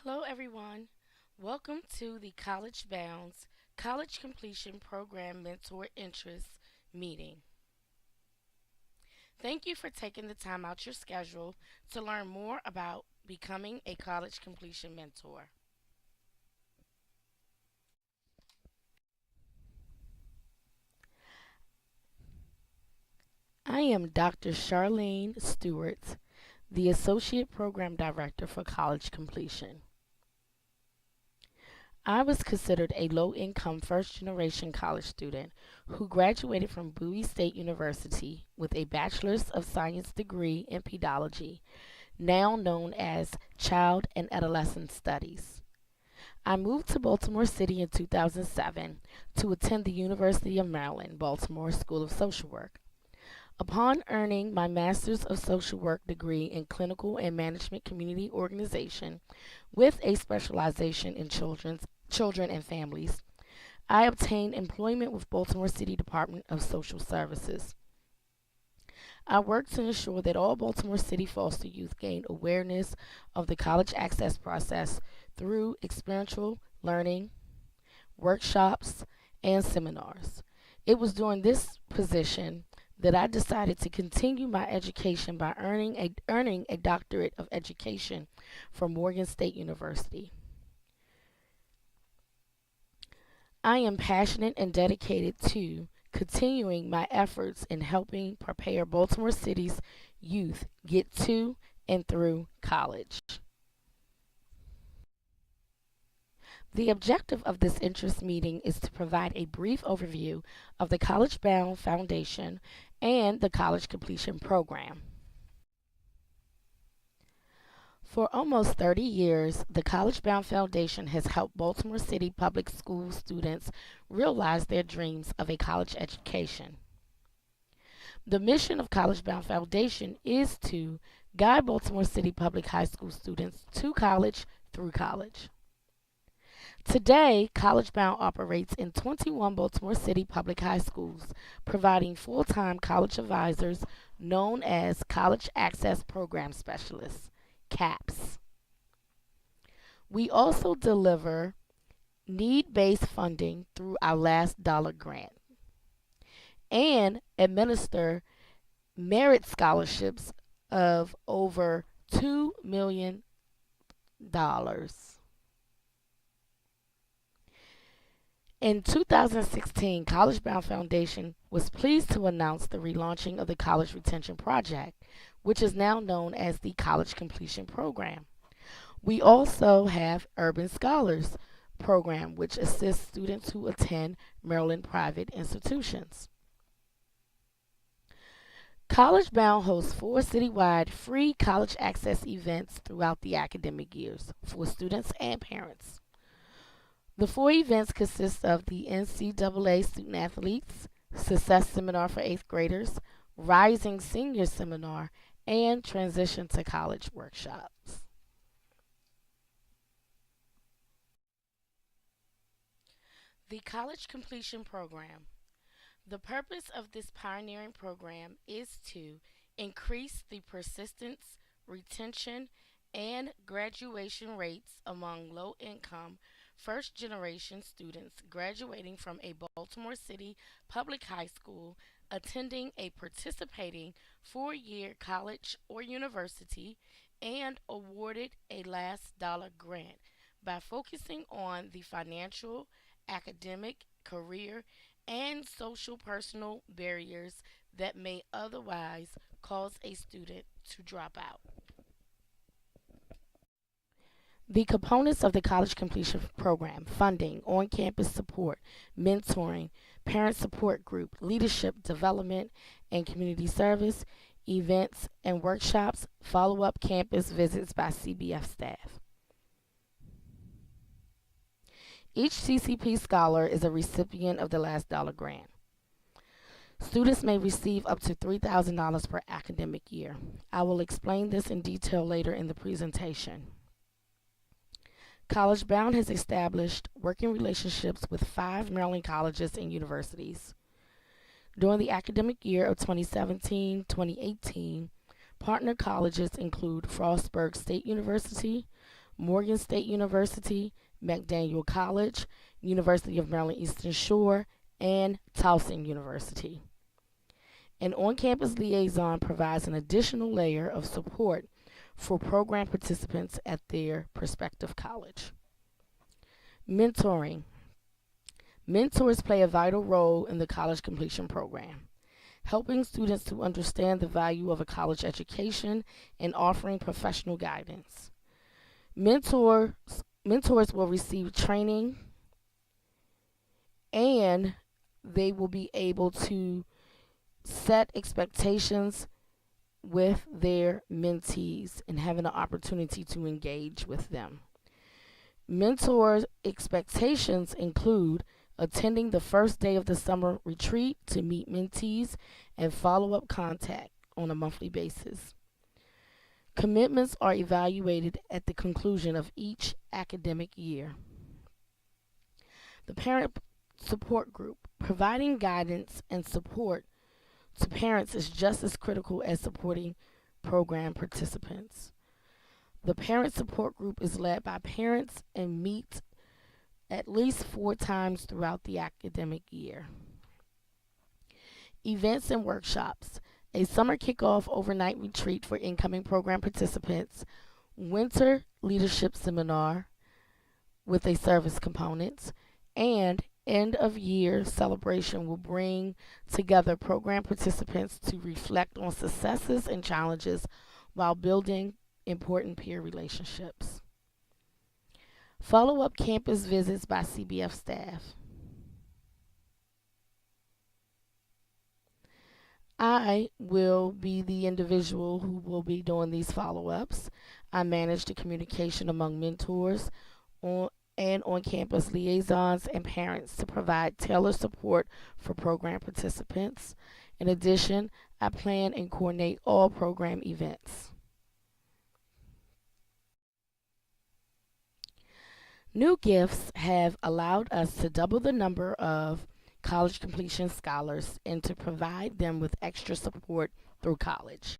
Hello, everyone. Welcome to the CollegeBound's College Completion Program Mentor Interest meeting. Thank you for taking the time out your schedule to learn more about becoming a college completion mentor. I am Dr. Charlene Stewart, the Associate Program Director for College Completion. I was considered a low income first generation college student who graduated from Bowie State University with a Bachelor's of Science degree in pedology, now known as Child and Adolescent Studies. I moved to Baltimore City in 2007 to attend the University of Maryland, Baltimore School of Social Work. Upon earning my Master's of Social Work degree in Clinical and Management Community Organization with a specialization in children and families, I obtained employment with Baltimore City Department of Social Services. I work to ensure that all Baltimore City foster youth gain awareness of the college access process through experiential learning, workshops, and seminars. It was during this position that I decided to continue my education by earning a doctorate of education from Morgan State University. I am passionate and dedicated to continuing my efforts in helping prepare Baltimore City's youth get to and through college. The objective of this interest meeting is to provide a brief overview of the CollegeBound Foundation and the College Completion Program. For almost 30 years, the CollegeBound Foundation has helped Baltimore City public school students realize their dreams of a college education. The mission of CollegeBound Foundation is to guide Baltimore City public high school students to college through college. Today, CollegeBound operates in 21 Baltimore City public high schools, providing full-time college advisors known as College Access Program Specialists, CAPS. We also deliver need-based funding through our Last Dollar Grant and administer merit scholarships of over $2 million. In 2016, CollegeBound Foundation was pleased to announce the relaunching of the College Retention Project, which is now known as the College Completion Program. We also have Urban Scholars Program, which assists students who attend Maryland private institutions. CollegeBound hosts 4 citywide free college access events throughout the academic years for students and parents. The 4 events consist of the NCAA Student Athletes Success Seminar for 8th graders, Rising Senior Seminar, and Transition to College workshops. The College Completion Program. The purpose of this pioneering program is to increase the persistence, retention, and graduation rates among low income first generation students graduating from a Baltimore City public high school attending a participating 4-year college or university and awarded a last dollar grant by focusing on the financial, academic, career, and social personal barriers that may otherwise cause a student to drop out. The components of the college completion program: funding, on campus support, mentoring, parent support group, leadership development and community service, events and workshops, follow up campus visits by CBF staff. Each CCP scholar is a recipient of the Last Dollar Grant. Students may receive up to $3,000 per academic year. I will explain this in detail later in the presentation. CollegeBound has established working relationships with 5 Maryland colleges and universities. During the academic year of 2017-2018, partner colleges include Frostburg State University, Morgan State University, McDaniel College, University of Maryland Eastern Shore, and Towson University. An on campus liaison provides an additional layer of support for program participants at their prospective college. Mentoring. Mentors play a vital role in the college completion program, helping students to understand the value of a college education and offering professional guidance. Mentors, mentors will receive training and they will be able to set expectations with their mentees and having an opportunity to engage with them. Mentor expectations include attending the first day of the summer retreat to meet mentees and follow up contact on a monthly basis. Commitments are evaluated at the conclusion of each academic year. The parent support group. Providing guidance and support to parents is just as critical as supporting program participants. The parent support group is led by parents and meets at least 4 times throughout the academic year. Events and workshops. A summer kickoff overnight retreat for incoming program participants, winter leadership seminar with a service component, and end of year celebration will bring together program participants to reflect on successes and challenges while building important peer relationships. Follow up campus visits by CBF staff. I will be the individual who will be doing these follow ups. I manage the communication among mentors on, and on campus liaisons and parents to provide tailored support for program participants. In addition, I plan and coordinate all program events. New gifts have allowed us to double the number of college completion scholars and to provide them with extra support through college.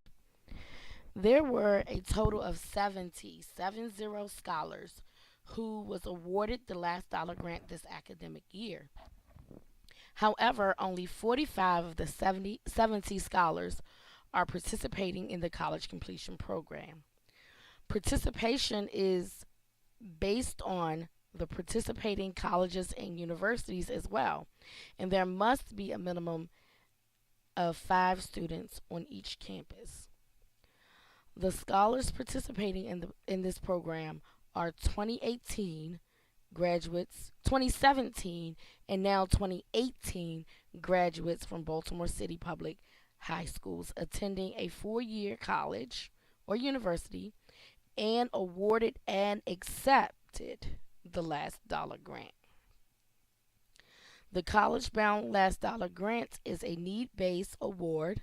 There were a total of 70 scholars who was awarded the last dollar grant this academic year. However, only 45 of the 70 scholars are participating in the college completion program. Participation is based on the participating colleges and universities as well, and there must be a minimum of 5 students on each campus. The scholars participating in this program are 2018 graduates, 2017, and now 2018 graduates from Baltimore City Public High Schools attending a 4-year college or university and awarded and accepted the last dollar grant. The CollegeBound Last Dollar Grant is a need-based award.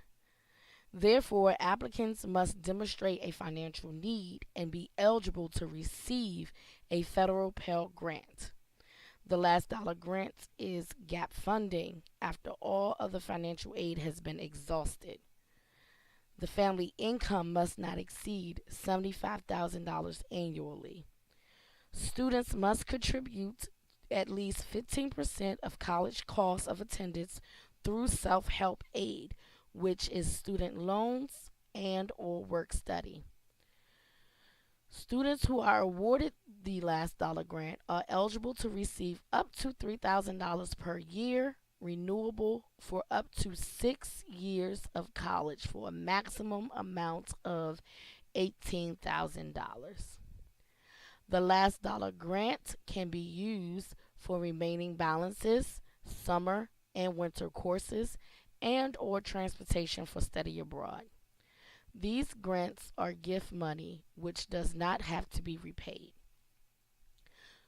Therefore, applicants must demonstrate a financial need and be eligible to receive a federal Pell Grant. The last dollar grant is gap funding after all other financial aid has been exhausted. The family income must not exceed $75,000 annually. Students must contribute at least 15% of college costs of attendance through self-help aid, which is student loans and or work study. Students who are awarded the last dollar grant are eligible to receive up to $3,000 per year, renewable for up to 6 years of college for a maximum amount of $18,000. The last dollar grant can be used for remaining balances, summer and winter courses, and or transportation for study abroad. These grants are gift money which does not have to be repaid.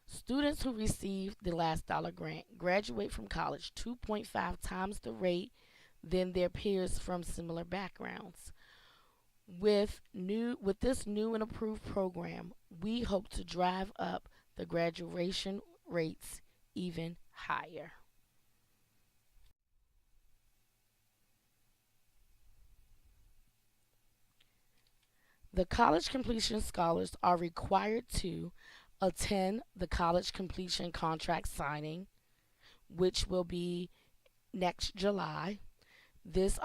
Students who receive the last dollar grant graduate from college 2.5 times the rate than their peers from similar backgrounds. With this new and approved program, we hope to drive up the graduation rates even higher. The college completion scholars are required to attend the college completion contract signing, which will be next July. This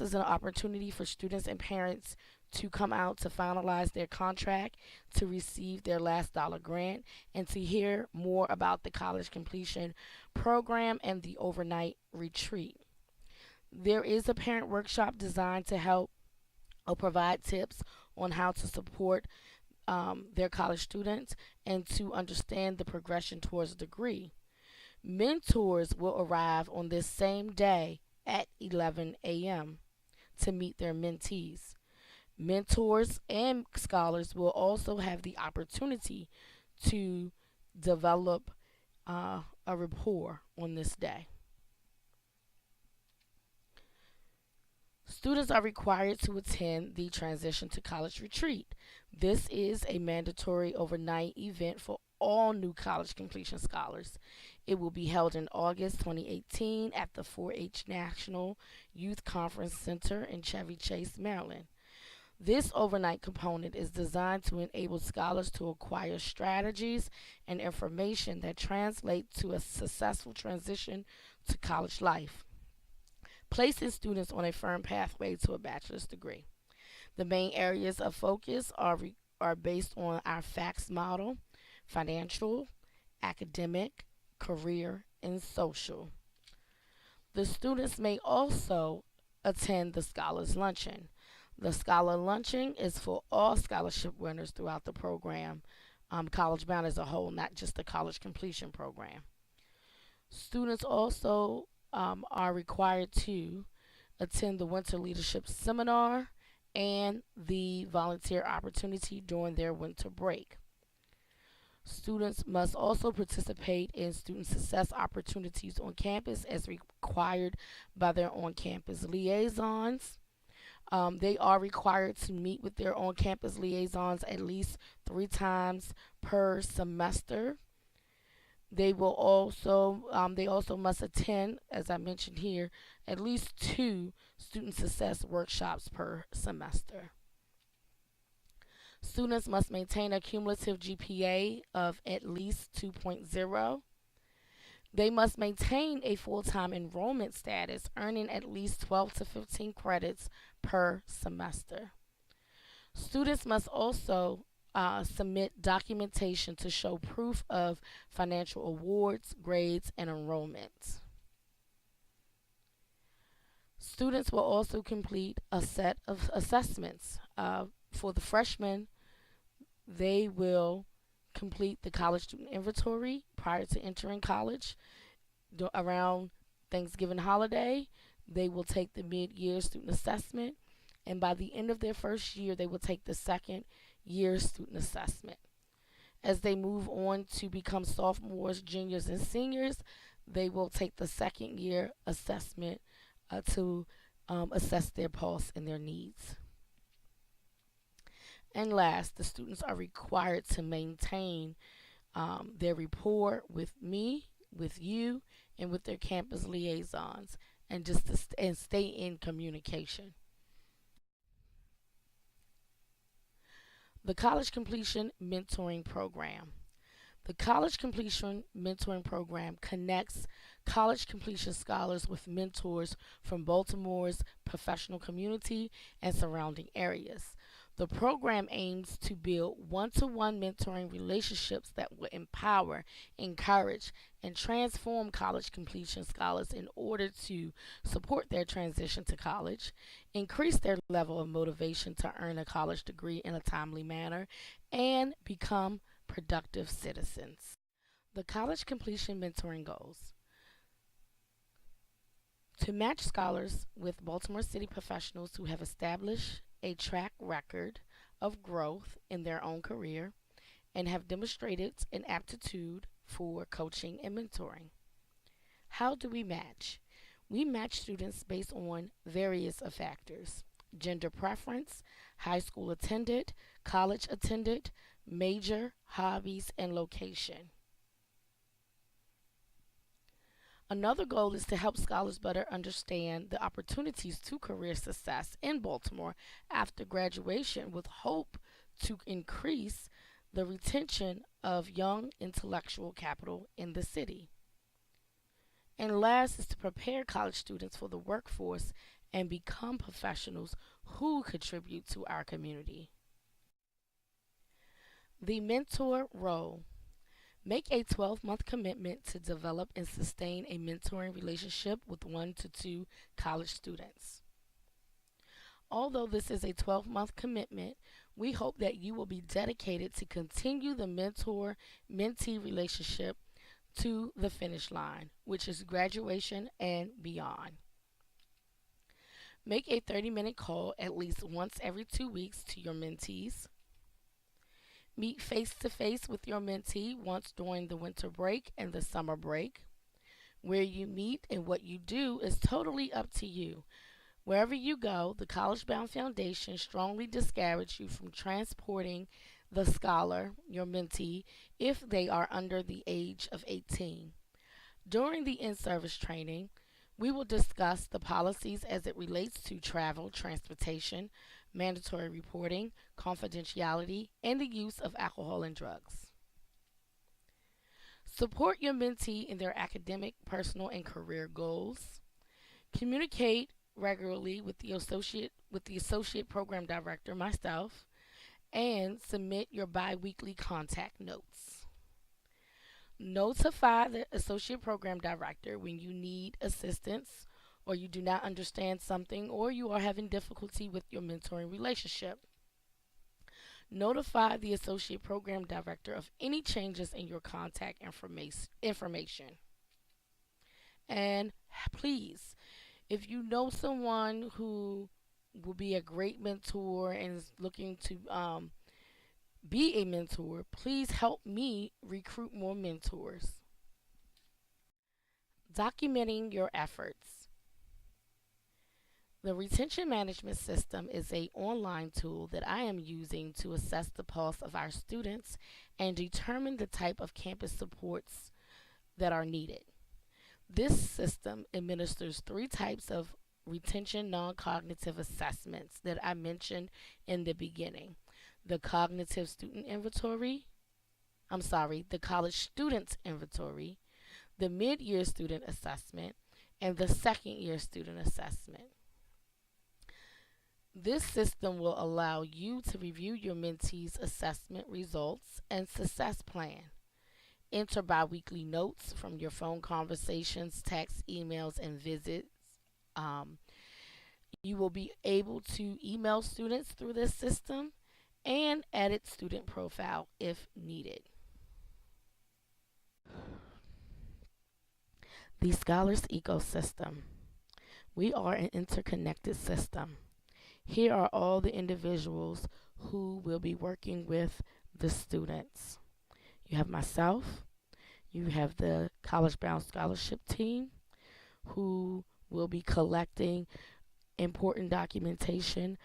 is an opportunity for students and parents to come out to finalize their contract, to receive their last dollar grant, and to hear more about the college completion program and the overnight retreat. There is a parent workshop designed to help or provide tips on how to support their college students and to understand the progression towards a degree. Mentors will arrive on this same day at 11 a.m. to meet their mentees. Mentors and scholars will also have the opportunity to develop a rapport on this day. Students are required to attend the Transition to College Retreat. This is a mandatory overnight event for all new college completion scholars. It will be held in August 2018 at the 4-H National Youth Conference Center in Chevy Chase, Maryland. This overnight component is designed to enable scholars to acquire strategies and information that translate to a successful transition to college life, placing students on a firm pathway to a bachelor's degree. The main areas of focus are based on our FACTS model: financial, academic, career, and social. The students may also attend the Scholars Luncheon. The Scholar Luncheon is for all scholarship winners throughout the program, CollegeBound as a whole, not just the college completion program. Students also are required to attend the Winter Leadership Seminar and the volunteer opportunity during their winter break. Students must also participate in student success opportunities on campus as required by their on-campus liaisons. They are required to meet with their on-campus liaisons at least 3 times per semester. They also must attend, as I mentioned here, at least 2 student success workshops per semester. Students must maintain a cumulative GPA of at least 2.0. They must maintain a full-time enrollment status, earning at least 12 to 15 credits per semester. Students must also submit documentation to show proof of financial awards, grades, and enrollments. Students will also complete a set of assessments. For the freshmen, they will complete the college student inventory prior to entering college. Around Thanksgiving holiday, they will take the mid-year student assessment, and by the end of their first year, they will take the second year student assessment. As they move on to become sophomores, juniors, and seniors, they will take the second year assessment to assess their pulse and their needs. And last, the students are required to maintain their rapport with me, with you, and with their campus liaisons, and and stay in communication. The College Completion Mentoring Program. The College Completion Mentoring Program connects college completion scholars with mentors from Baltimore's professional community and surrounding areas. The program aims to build one-to-one mentoring relationships that will empower, encourage, and transform college completion scholars in order to support their transition to college, increase their level of motivation to earn a college degree in a timely manner, and become productive citizens. The College Completion Mentoring Goals: to match scholars with Baltimore City professionals who have established a track record of growth in their own career and have demonstrated an aptitude for coaching and mentoring. How do we match? We match students based on various factors: gender preference, high school attended, college attended, major, hobbies, and location. Another goal is to help scholars better understand the opportunities to career success in Baltimore after graduation, with hope to increase the retention of young intellectual capital in the city. And last is to prepare college students for the workforce and become professionals who contribute to our community. The mentor role. Make a 12-month commitment to develop and sustain a mentoring relationship with 1 to 2 college students. Although this is a 12-month commitment, we hope that you will be dedicated to continue the mentor mentee relationship to the finish line, which is graduation and beyond. Make a 30-minute call at least once every 2 weeks to your mentees. Meet face to face with your mentee once during the winter break and the summer break. Where you meet and what you do is totally up to you. Wherever you go, the CollegeBound Foundation strongly discourages you from transporting the scholar, your mentee, if they are under the age of 18. During the in-service training, we will discuss the policies as it relates to travel, transportation, mandatory reporting, confidentiality, and the use of alcohol and drugs. Support your mentee in their academic, personal, and career goals. Communicate regularly with the associate program director, myself, and submit your biweekly contact notes. Notify the associate program director when you need assistance or you do not understand something or you are having difficulty with your mentoring relationship. Notify the associate program director of any changes in your contact information. And please, if you know someone who will be a great mentor and is looking to be a mentor, please help me recruit more mentors. Documenting your efforts. The retention management system is an online tool that I am using to assess the pulse of our students and determine the type of campus supports that are needed. This system administers 3 types of retention non-cognitive assessments that I mentioned in the beginning. The cognitive student inventory, the college students inventory, the mid-year student assessment, and the second year student assessment. This system will allow you to review your mentee's assessment results and success plan. Enter biweekly notes from your phone conversations, texts, emails, and visits. You will be able to email students through this system and edit student profile if needed. The Scholars Ecosystem. We are an interconnected system. Here are all the individuals who will be working with the students. You have myself, you have the CollegeBound Scholarship Team, who will be collecting important documentation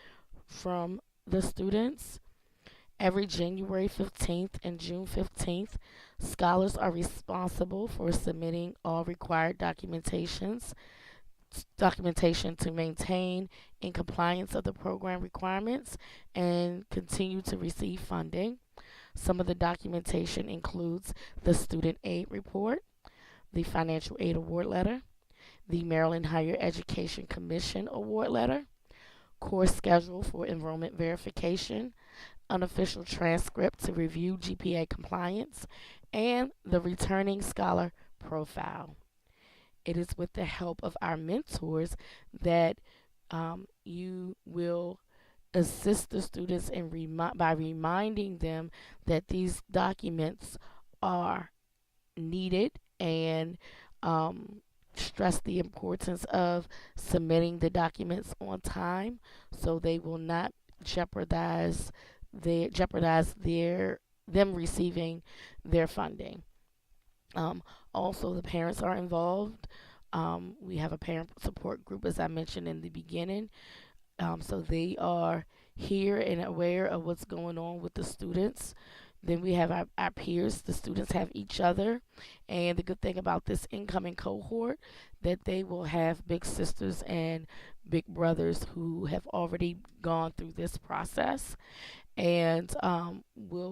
from the students. Every January 15th and June 15th, scholars are responsible for submitting all required documentation to maintain in compliance of the program requirements and continue to receive funding. Some of the documentation includes the Student Aid Report, the Financial Aid Award Letter, the Maryland Higher Education Commission Award Letter, course schedule for enrollment verification, unofficial transcript to review GPA compliance, and the returning scholar profile. It is with the help of our mentors that you will assist the students by reminding them that these documents are needed and stress the importance of submitting the documents on time so they will not jeopardize them receiving their funding. Also, the parents are involved. We have a parent support group, as I mentioned in the beginning. So they are here and aware of what's going on with the students. Then we have our peers. The students have each other. And the good thing about this incoming cohort that they will have big sisters and big brothers who have already gone through this process, and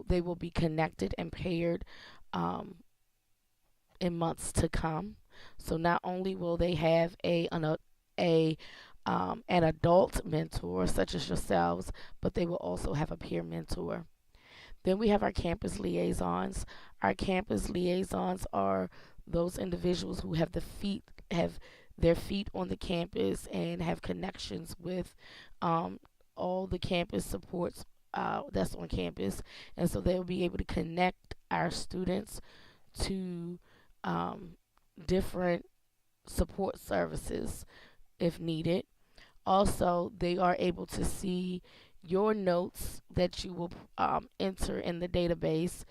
they will be connected and paired um, in months to come. So not only will they have a an adult mentor such as yourselves, but they will also have a peer mentor. Then we have our campus liaisons. Our campus liaisons are those individuals who have their feet on the campus and have connections with um, all the campus supports that's on campus, and so they'll be able to connect our students to um, different support services if needed. Also, they are able to see your notes that you will enter in the database,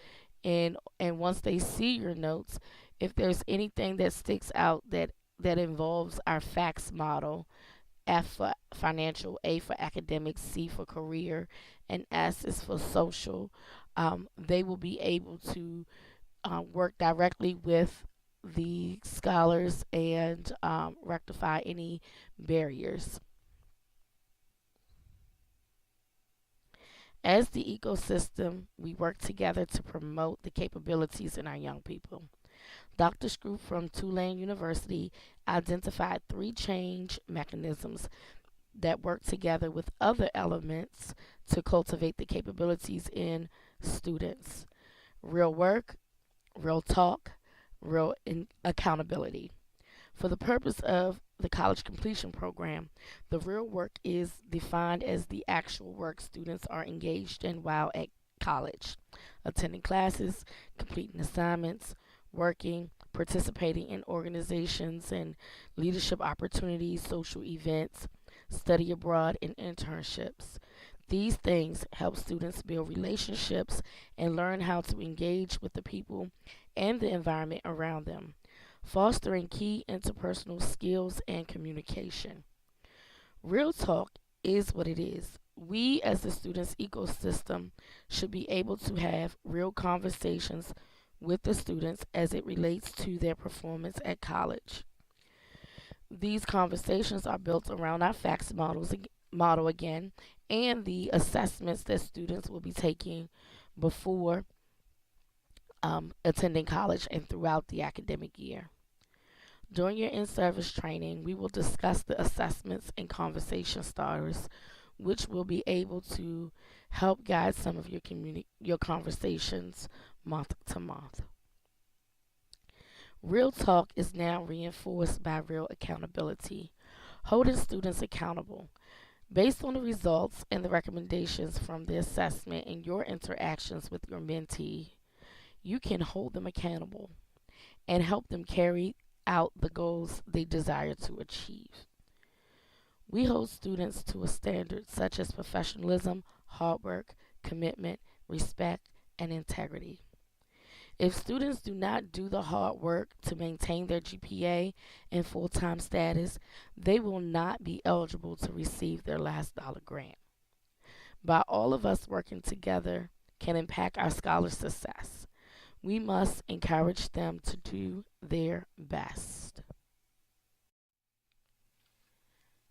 and once they see your notes, if there's anything that sticks out that involves our FACS model, F for financial, A for academic, C for career, and S is for social, they will be able to work directly with the scholars and rectify any barriers. As the ecosystem, we work together to promote the capabilities in our young people. Dr. Screw from Tulane University identified three change mechanisms that work together with other elements to cultivate the capabilities in students: real work, real talk, accountability. For the purpose of the college completion program, the real work is defined as the actual work students are engaged in while at college, attending classes, completing assignments, working, participating in organizations and leadership opportunities, social events, study abroad, and internships. These things help students build relationships and learn how to engage with the people and the environment around them, fostering key interpersonal skills and communication. Real talk is what it is. We, as the students' ecosystem, should be able to have real conversations with the students as it relates to their performance at college. These conversations are built around our FACS model again, and the assessments that students will be taking before attending college and throughout the academic year. During your in service training, we will discuss the assessments and conversation starters, which will be able to help guide some of your conversations month to month. Real talk is now reinforced by real accountability, holding students accountable. Based on the results and the recommendations from the assessment and your interactions with your mentee, you can hold them accountable and help them carry out the goals they desire to achieve. We hold students to a standard such as professionalism, hard work, commitment, respect, and integrity. If students do not do the hard work to maintain their GPA and full time status, they will not be eligible to receive their last dollar grant. By all of us working together can impact our scholars' success. We must encourage them to do their best.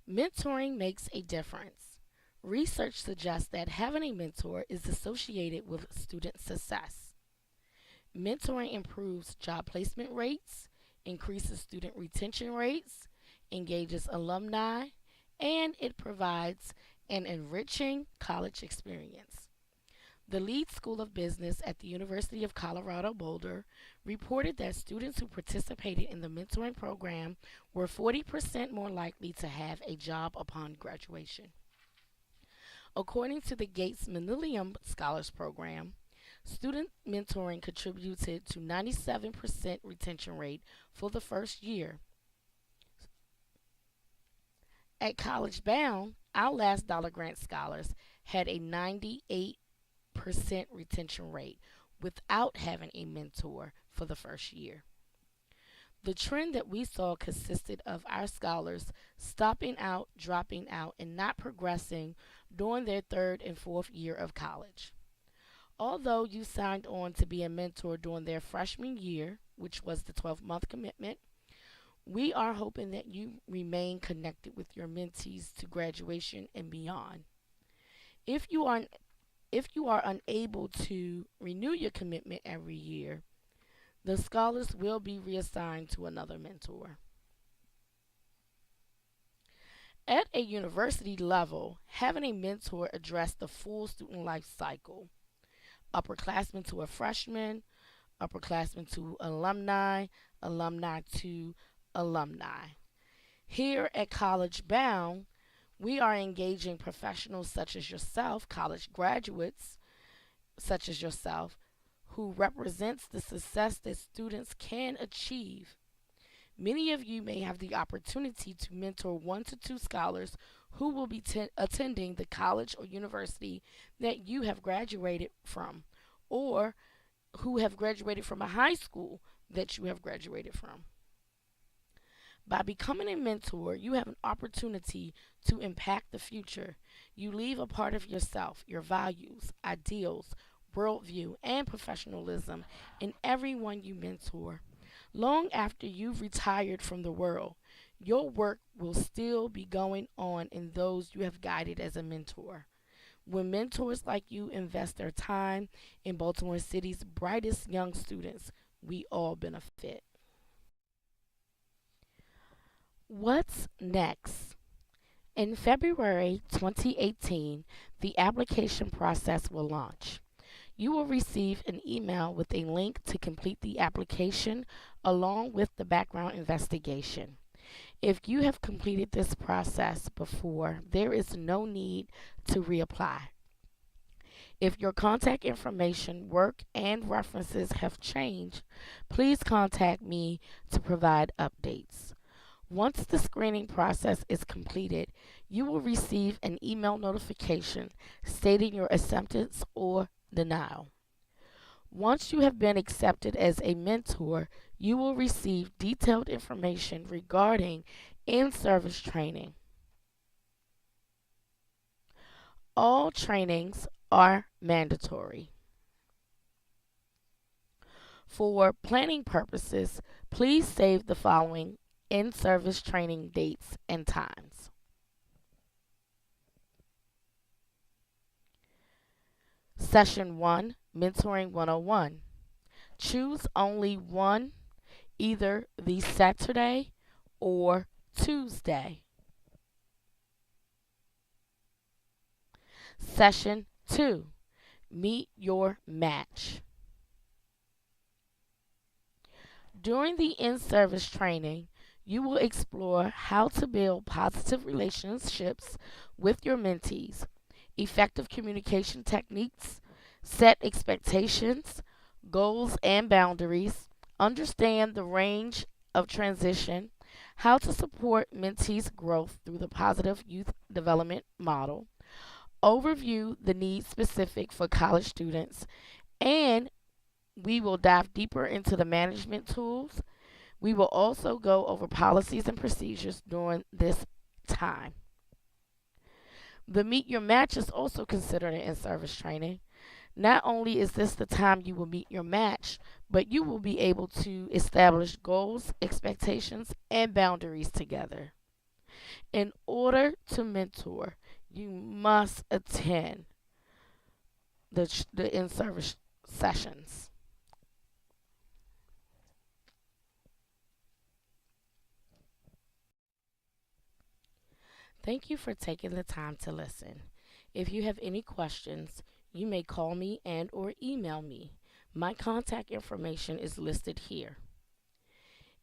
Mentoring makes a difference. Research suggests that having a mentor is associated with student success. Mentoring improves job placement rates, increases student retention rates, engages alumni, and it provides an enriching college experience. The Leeds School of Business at the University of Colorado Boulder reported that students who participated in the mentoring program were 40% more likely to have a job upon graduation. According to the Gates Millennium Scholars Program, student mentoring contributed to 97% retention rate for the first year. At CollegeBound, our last dollar grant scholars had a 98% retention rate without having a mentor for the first year. The trend that we saw consisted of our scholars stopping out, dropping out, and not progressing during their third and fourth year of college. Although you signed on to be a mentor during their freshman year, which was the 12-month commitment, we are hoping that you remain connected with your mentees to graduation and beyond. If you are if you are unable to renew your commitment every year, the scholars will be reassigned to another mentor. At a university level, having a mentor address the full student life cycle, upperclassmen to a freshman, upperclassmen to alumni, alumni to alumni. Here at College Bound, we are engaging professionals such as yourself, college graduates such as yourself, who represents the success that students can achieve. Many of you may have the opportunity to mentor 1 to 2 scholars who will be attending the college or university that you have graduated from, or who have graduated from a high school that you have graduated from. By becoming a mentor, you have an opportunity to impact the future. You leave a part of yourself, your values, ideals, worldview, and professionalism in everyone you mentor. Long after you've retired from the world, your work will still be going on in those you have guided as a mentor. When mentors like you invest their time in Baltimore City's brightest young students, we all benefit. What's next? In February 2018, the application process will launch. You will receive an email with a link to complete the application along with the background investigation. If you have completed this process before, there is no need to reapply. If your contact information, work, and references have changed, please contact me to provide updates. Once the screening process is completed, you will receive an email notification stating your acceptance or denial. Once you have been accepted as a mentor, you will receive detailed information regarding in-service training. All trainings are mandatory. For planning purposes, please save the following in-service training dates and times. Session 1, Mentoring 101. Choose only one, either the Saturday or Tuesday. Session 2, Meet Your Match. During the in-service training, you will explore how to build positive relationships with your mentees, effective communication techniques, set expectations, goals, and boundaries, understand the range of transition, how to support mentees' growth through the positive youth development model, overview the needs specific for college students, and we will dive deeper into the management tools. We will also go over policies and procedures during this time. The Meet Your Match is also considered an in-service training. Not only is this the time you will meet your match, but you will be able to establish goals, expectations, and boundaries together. In order to mentor, you must attend the in-service sessions. Thank you for taking the time to listen. If you have any questions, you may call me and or email me. My contact information is listed here.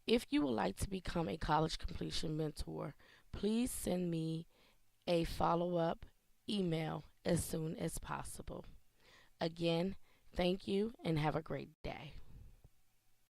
If you would like to become a college completion mentor, please send me a follow-up email as soon as possible. Again, thank you and have a great day.